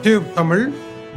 Tube Tamil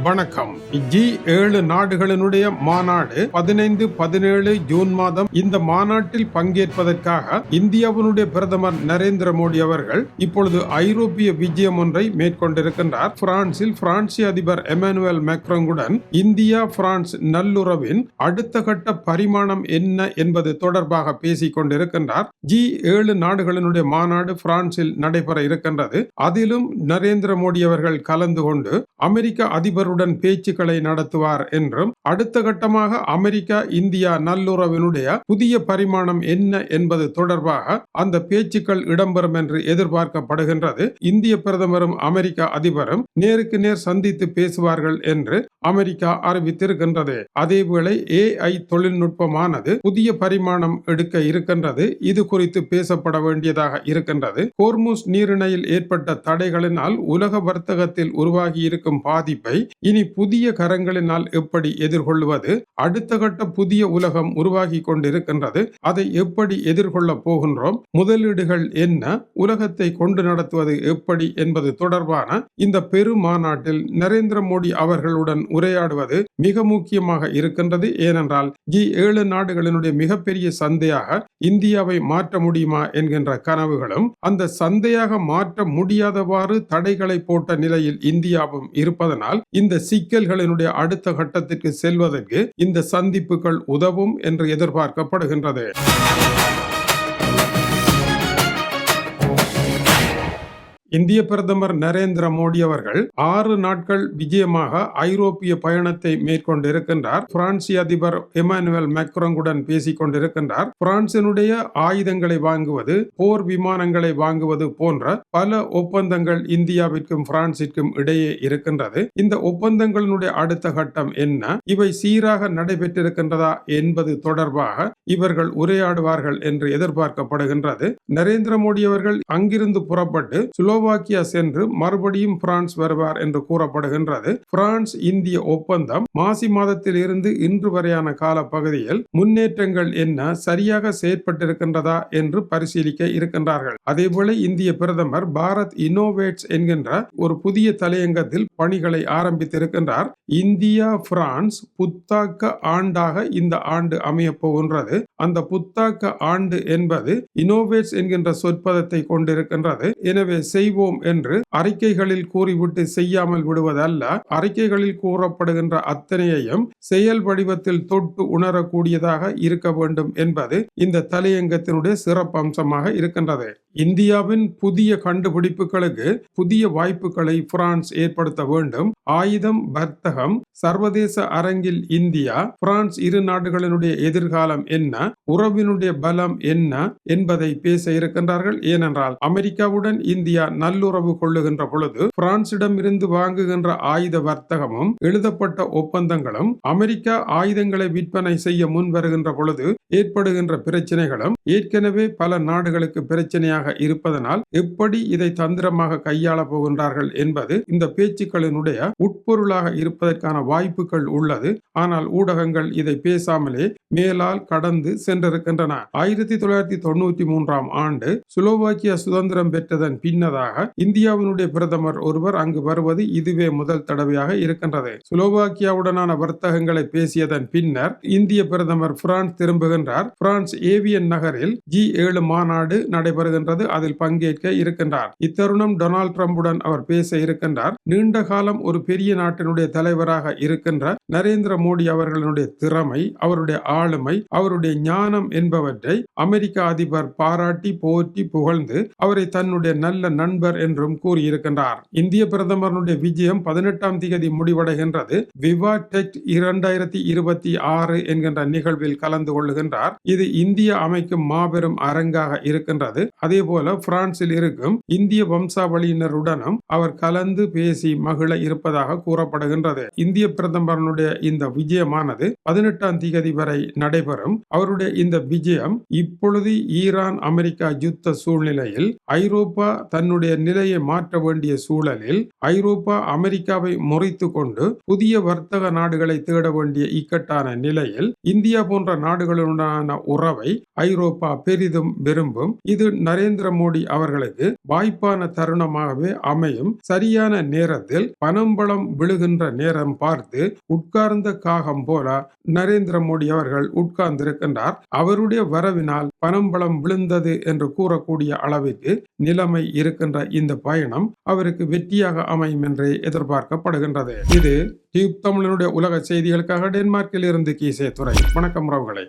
வணக்கம். G7 நாடுகளினுடைய மாநாடு 15-17 June மாதம். இந்த மாநாட்டில் பங்கேற்பதற்காக இந்தியாவினுடைய பிரதமர் நரேந்திர மோடி அவர்கள் இப்பொழுது ஐரோப்பிய விஜயம் ஒன்றை மேற்கொண்டிருக்கின்றார். பிரான்சில் பிரான்சிய அதிபர் எமானுவேல் மேக்ரோங்குடன் இந்தியா பிரான்ஸ் நல்லுறவின் அடுத்த கட்ட பரிமாணம் என்ன என்பது தொடர்பாக பேசிக் கொண்டிருக்கின்றார். G7 நாடுகளினுடைய மாநாடு பிரான்சில் நடைபெற இருக்கின்றது. அதிலும் நரேந்திர மோடி அவர்கள் கலந்து கொண்டு அமெரிக்க அதிபர் பேச்சுக்களை நடத்துவார் என்றும், அடுத்த கட்டமாக அமெரிக்கா இந்தியா நல்லுறவினுடைய புதிய பரிமாணம் என்ன என்பது தொடர்பாக அந்த பேச்சுக்கள் இடம்பெறும் என்று எதிர்பார்க்கப்படுகின்றது. இந்திய பிரதமரும் அமெரிக்க அதிபரும் நேருக்கு நேர் சந்தித்து பேசுவார்கள் என்று அமெரிக்கா அறிவித்திருக்கின்றது. அதேவேளை AI தொழில்நுட்பமானது புதிய பரிமாணம் எடுக்க இருக்கின்றது. இது குறித்து பேசப்பட வேண்டியதாக இருக்கின்றது. ஹோர்முஸ் நீரிணையில் ஏற்பட்ட தடைகளினால் உலக வர்த்தகத்தில் உருவாகி இருக்கும் பாதிப்பை இனி புதிய கரங்களினால் எப்படி எதிர்கொள்வது, அடுத்த கட்ட புதிய உலகம் உருவாகி கொண்டிருக்கின்றது, அதை எப்படி எதிர்கொள்ள போகின்றோம், முதலீடுகள் என்ன, உலகத்தை கொண்டு நடத்துவது எப்படி என்பது தொடர்பான இந்த பெரு மாநாட்டில் நரேந்திர மோடி அவர்களுடன் உரையாடுவது மிக முக்கியமாக இருக்கின்றது. ஏனென்றால் G7 நாடுகளினுடைய மிகப்பெரிய சந்தையாக இந்தியாவை மாற்ற முடியுமா என்கின்ற கனவுகளும், அந்த சந்தையாக மாற்ற முடியாதவாறு தடைகளை போட்ட நிலையில் இந்தியாவும் இருப்பதனால் இந்த சிக்கல்களினுடைய அடுத்த கட்டத்திற்கு செல்வதற்கு இந்த சந்திப்புகள் உதவும் என்று எதிர்பார்க்கப்படுகின்றது. இந்திய பிரதமர் நரேந்திர மோடி அவர்கள் 6 நாட்கள் விஜயமாக ஐரோப்பிய பயணத்தை மேற்கொண்டிருக்கின்றார். பிரான்சிய அதிபர் எமானுவேல் மேக்ரோங்குடன் பேசிக் கொண்டிருக்கின்றார். பிரான்சினுடைய ஆயுதங்களை வாங்குவது, போர் விமானங்களை வாங்குவது போன்ற பல ஒப்பந்தங்கள் இந்தியாவிற்கும் பிரான்சிற்கும் இடையே இருக்கின்றது. இந்த ஒப்பந்தங்களினுடைய அடுத்த கட்டம் என்ன, இவை சீராக நடைபெற்றிருக்கின்றதா என்பது தொடர்பாக இவர்கள் உரையாடுவார்கள் என்று எதிர்பார்க்கப்படுகின்றது. நரேந்திர மோடி அவர்கள் அங்கிருந்து புறப்பட்டு ஸ்லோவாக்கியா சென்று மறுபடியும் பிரான்ஸ் வருவார் என்று கூறப்படுகின்றது. பிரான்ஸ் இந்திய ஒப்பந்தம் மாசி மாதத்தில் இருந்து இன்று வரையான கால பகுதியில் முன்னேற்றங்கள் என்ன, சரியாக செயற்பட்டிருக்கின்றதா என்று பரிசீலிக்க இருக்கின்றார்கள். அதேபோல இந்திய பிரதமர் பாரத் இன்னோவேட்ஸ் என்கின்ற ஒரு புதிய தலையங்கத்தில் பணிகளை ஆரம்பித்திருக்கின்றார். இந்தியா பிரான்ஸ் புத்தாக்க ஆண்டாக இந்த ஆண்டு அமைய போகின்றது. அந்த புத்தாக்க ஆண்டு என்பது இன்னோவேட்ஸ் என்கின்ற சொற்பதத்தை கொண்டிருக்கின்றது. எனவே செய்வோம் என்று அறிக்கைகளில் கூறிவிட்டு செய்யாமல் விடுவதல்ல, அறிக்கைகளில் கூறப்படுகின்ற அத்தனையையும் செயல் வடிவத்தில் தொட்டு உணரக்கூடியதாக இருக்க வேண்டும் என்பது இந்த தலையங்கத்தினுடைய சிறப்பம்சமாக இருக்கின்றது. இந்தியாவின் புதிய கண்டுபிடிப்புகளுக்கு புதிய வாய்ப்புகளை பிரான்ஸ் ஏற்படுத்த வேண்டும். ஆயுதம், வர்த்தகம், சர்வதேச அரங்கில் இந்தியா பிரான்ஸ் இரு நாடுகளினுடைய எதிர்காலம் என்ன, உறவினுடைய பலம் என்ன என்பதை பேச இருக்கின்றார்கள். ஏனென்றால் அமெரிக்காவுடன் இந்தியா நல்லுறவு கொள்ளுகின்ற பொழுது பிரான்சிடம் இருந்து வாங்குகின்ற ஆயுத வர்த்தகமும் எழுதப்பட்ட ஒப்பந்தங்களும் அமெரிக்கா ஆயுதங்களை விற்பனை செய்ய முன் வருகின்ற பொழுது ஏற்படுகின்ற பிரச்சனைகளும் ஏற்கனவே பல நாடுகளுக்கு பிரச்சனையாக இருப்பதனால் எப்படி இதை தந்திரமாக கையாள போகின்றார்கள் என்பது இந்த பேச்சுக்களினுடைய உட்பொருளாக இருப்பதற்கான வாய்ப்புகள் உள்ளது. ஆனால் ஊடகங்கள் இதை பேசாமலே மேலால் கடந்து சென்றிருக்கின்றன. 1993 ஆண்டு ஸ்லோவாக்கியா சுதந்திரம் பெற்றதன் பின்னதாக இந்தியாவினுடைய பிரதமர் ஒருவர் அங்கு வருவது இதுவே முதல் தடவையாக இருக்கின்றது. ஸ்லோவாக்கியாவுடனான வர்த்தகங்களை பேசியதன் பின்னர் இந்திய பிரதமர் பிரான்ஸ் திரும்புகின்றார். பிரான்ஸ் ஏவியன் நகரில் G7 மாநாடு நடைபெறுகின்றது. அதில் பங்கேற்க இருக்கின்றார். இத்தருணம் டொனால்ட் ட்ரம்புடன் அவர் பேச இருக்கின்றார். நீண்ட காலம் ஒரு பெரிய நாட்டினுடைய தலைவராக இருக்கின்ற நரேந்திர மோடி அவர்களுடைய திறமை, அவருடைய ஆளுமை, அவருடைய ஞானம் என்பவற்றை அமெரிக்க அதிபர் பாராட்டி போற்றி புகழ்ந்து அவரை தன்னுடைய நல்ல நண்பர் என்றும் கூறியிருக்கின்றார். இந்திய பிரதமருடைய விஜயம் 18ஆம் தேதி முடிவடைகின்றது. விவா டெக் 2026 என்கின்ற நிகழ்வில் கலந்து கொள்ளுகின்றார். இது இந்திய அமைக்கும் மாபெரும் அரங்காக இருக்கின்றது. அதே போல பிரான்சில் இருக்கும் இந்திய வம்சாவளியினருடனும் அவர் கலந்து பேசி மகிழ இருப்பதாக கூறப்படுகின்றது. இந்திய பிரதமருடைய இந்த விஜயமானது 18ஆம் தேதி வரை நடைபெறும். அவருடைய இந்த விஜயம் இப்பொழுது ஈரான் அமெரிக்கா யுத்த சூழ்நிலையில் ஐரோப்பா தன்னுடைய தன்னுடைய நிலையை மாற்ற வேண்டிய சூழலில் ஐரோப்பா அமெரிக்காவை முறித்து கொண்டு புதிய வர்த்தக நாடுகளை தேட வேண்டிய இக்கட்டான நிலையில் இந்தியா போன்ற நாடுகளுடனான உறவை ஐரோப்பா பெரிதும் விரும்பும். இது நரேந்திர மோடி அவர்களுக்கு வாய்ப்பான தருணமாகவே அமையும். சரியான நேரத்தில் பனம்பழம் விழுகின்ற நேரம் பார்த்து உட்கார்ந்த காகம் போல நரேந்திர மோடி அவர்கள் உட்கார்ந்திருக்கின்றார். அவருடைய வரவினால் பனம்பழம் விழுந்தது என்று கூறக்கூடிய அளவிற்கு நிலைமை இருக்கின்ற இந்த பயணம் அவருக்கு வெற்றியாக அமையும் என்றே எதிர்பார்க்கப்படுகின்றது. இது டியூப் தமிழனுடைய உலக செய்திகளுக்காக டென்மார்க்கில் இருந்து கீசே துறை. வணக்கம் உறவுகளே.